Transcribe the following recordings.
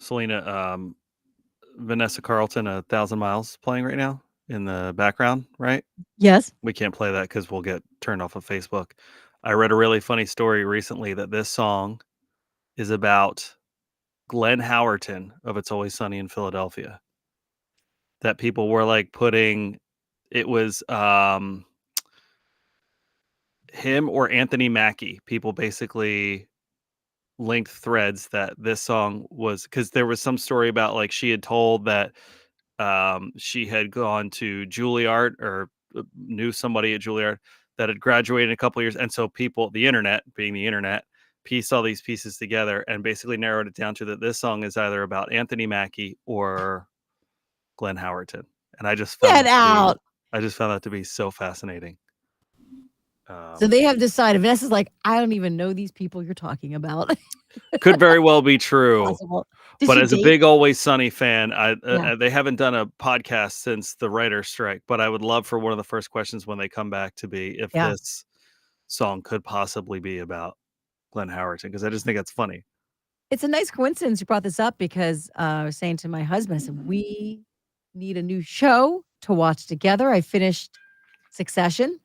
Selena, Vanessa Carlton, 1,000 Miles playing right now in the background, right? Yes. We can't play that because we'll get turned off of Facebook. I read a really funny story recently that this song is about Glenn Howerton of It's Always Sunny in Philadelphia. That people were like putting, it was him or Anthony Mackie. People basically linked threads that this song was, because there was some story about like she had told that she had gone to Juilliard or knew somebody at Juilliard that had graduated in a couple years, and so people, the internet, being the internet, pieced all these pieces together and basically narrowed it down to that this song is either about Anthony Mackie or Glenn Howerton, and Get out. I just found that to be so fascinating. So they have decided. Vanessa's like, I don't even know these people you're talking about. Could very well be true. Possible. Did But she as a date? big Always Sunny fan, Yeah. they haven't done a podcast since the writer's strike. But I would love for one of the first questions when they come back to be if Yeah. this song could possibly be about Glenn Howerton, because I just think it's funny. It's a nice coincidence you brought this up because I was saying to my husband, I said, we need a new show to watch together. I finished Succession.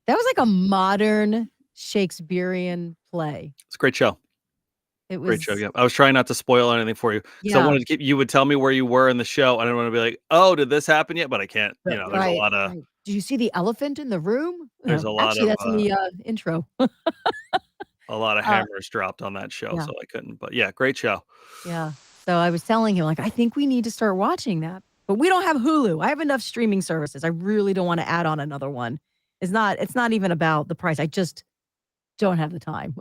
That was like a modern Shakespearean play. It's a great show. It Great show. was, Yeah, I was trying not to spoil anything for you because I yeah. wanted to keep. You would tell me where you were in the show. I didn't want to be like, "Oh, did this happen yet?" But I can't. You know, there's a Right, lot of right. Did you see the elephant in the room? there's a lot Actually, of that's in the intro. hammers dropped on that show, Yeah, so I couldn't. But yeah, great show. yeah. So I was telling him, like, I think we need to start watching that. But we don't have Hulu. I have enough streaming services. I really don't want to add on another one. It's not even about the price. I just don't have the time.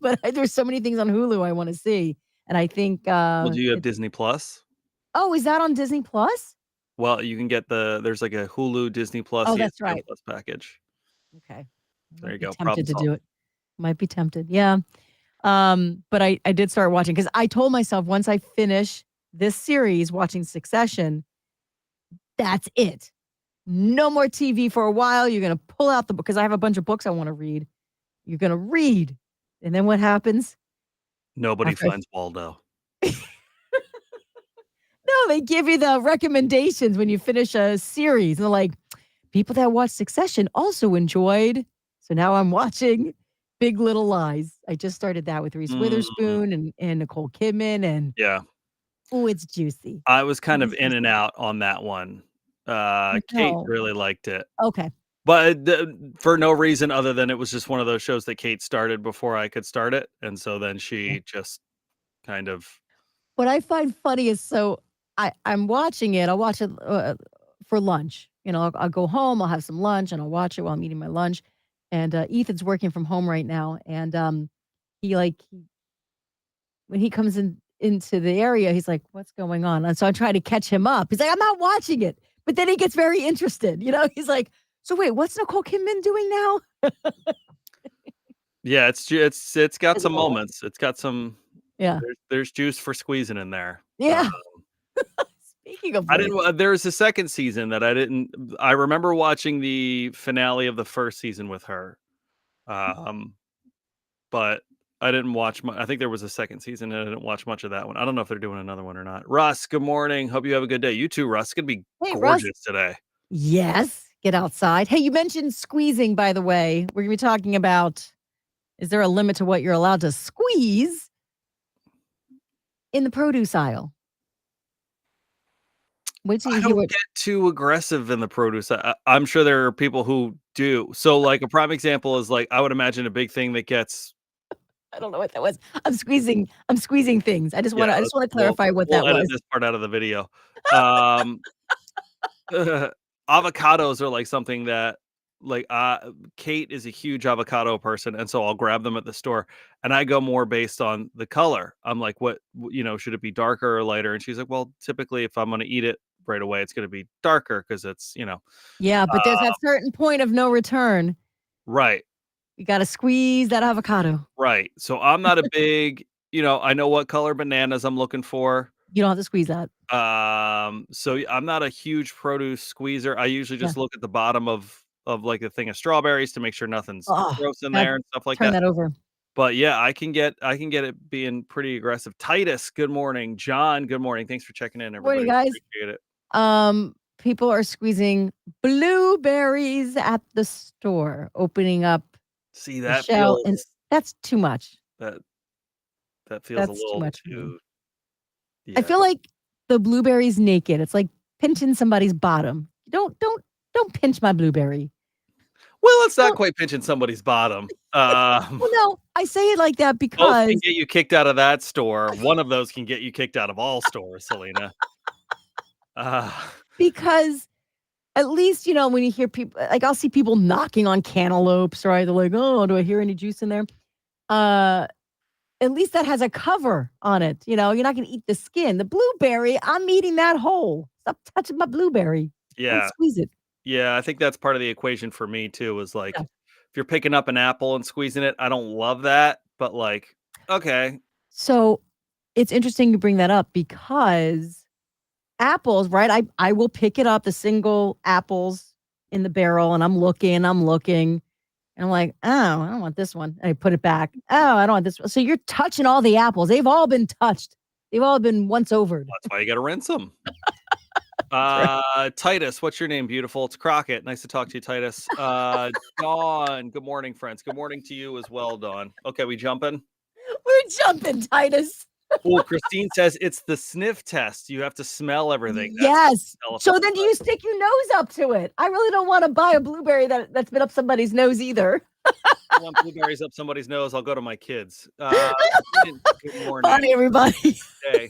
But there's so many things on Hulu I want to see. And I think Well, do you have Disney Plus? oh, is that on Disney Plus? Well, you can get there's like a Hulu, Disney Plus, Oh, that's ESPN right. Plus package. Okay. I There might you be go. Problem tempted to solved. do it. Might be tempted. Yeah. But I did start watching because I told myself once I finish this series, watching Succession, that's it. No more TV for a while. You're gonna pull out the book because I have a bunch of books I want to read. You're gonna read. And then what happens? Nobody After finds Waldo. no, they give you the recommendations when you finish a series. And they're like, people that watch Succession also enjoyed. So now I'm watching Big Little Lies. I just started that with Reese Mm, Witherspoon and Nicole Kidman. And yeah. oh, it's juicy. I was It kind of is in and juicy. out on that one. Kate No. really liked it, Okay. but for no reason other than it was just one of those shows that Kate started before I could start it, and so then she just kind of What I find funny is so I'm watching it. I'll watch it for lunch. I'll go home. I'll have some lunch, and I'll watch it while I'm eating my lunch. And Ethan's working from home right now, and when he comes into the area, he's like, "What's going on?" And so I try to catch him up. He's like, "I'm not watching it," but then he gets very interested. He's like, "So wait, what's Nicole Kidman doing now?" yeah, it's got It's some all- moments. It's got some yeah, there's juice for squeezing in there. yeah. Speaking of I which, didn't. There's a second season that I didn't. I remember watching the finale of the first season with her, um, but I didn't watch. I think there was a second season, and I didn't watch much of that one. I don't know if they're doing another one or not. Russ, good morning. Hope you have a good day. You too, Russ. It's gonna be hey Russ, gorgeous today. yes, get outside. Hey, you mentioned squeezing, by the way. We're gonna be talking about: is there a limit to what you're allowed to squeeze in the produce aisle? Wait till I you hear don't what. get too aggressive in the produce. I'm sure there are people who do. So, like a prime example is like I would imagine a big thing that gets. I don't know what that was. I'm squeezing things. I just Yeah, want to. I just want to we'll clarify what we'll that edit was. this part out of the video. Um, avocados are like something that like Kate is a huge avocado person, and so I'll grab them at the store, and I go more based on the color. I'm like, what should it be darker or lighter? And she's like, well, typically if I'm going to eat it right away, it's going to be darker because it's Yeah, but there's uh, that certain point of no return. right. You got to squeeze that avocado. Right. So I'm not a big, I know what color bananas I'm looking for. You don't have to squeeze that. So I'm not a huge produce squeezer. I usually Yeah. just look at the bottom of like a thing of strawberries to make sure nothing's Oh, gross in that there and stuff like turn that. that over. But yeah, I can get it being pretty aggressive. Titus, good morning. John, good morning. Thanks for checking in, Morning, everybody. guys. Appreciate it. People are squeezing blueberries at the store, opening up See, the that shell, and feels that's too much. that feels a That's too little much for me. too. I Yeah. feel like the blueberry's naked. It's like pinching somebody's bottom. Don't pinch my blueberry. Well, it's not Don't. quite pinching somebody's bottom. Well, no, I say it like that Both can because get you kicked out of that store. One of those can get you kicked out of all stores, Selena. Uh, because at least, when you hear people, like I'll see people knocking on cantaloupes, right? They're like, "Oh, do I hear any juice in there?" Uh, at least that has a cover on it. You're not gonna eat the skin. The blueberry, I'm eating that whole. Stop touching my blueberry. Don't yeah. squeeze it. Yeah, I think that's part of the equation for me too, is like, Yeah. if you're picking up an apple and squeezing it, I don't love that, but like, okay. So it's interesting you bring that up because apples, right? I will pick it up, the single apples in the barrel, and I'm looking, and I'm like, oh, I don't want this one. And I put it back. Oh, I don't want this one. So you're touching all the apples. They've all been touched. They've all been once overed. That's why you gotta rinse them. That's right. Titus, what's your name? Beautiful. It's Crockett. Nice to talk to you, Titus. Dawn, good morning, friends. Good morning to you as well, Dawn. Okay, we jumping? We're jumping, Titus. Well, Christine says it's the sniff test. You have to smell everything. Yes. Tell if So it's then do you stick your nose up to it? I really don't want to buy a blueberry that's been up somebody's nose either. I want blueberries up somebody's nose. I'll go to my kids. Good morning. Bye, everybody. Hey.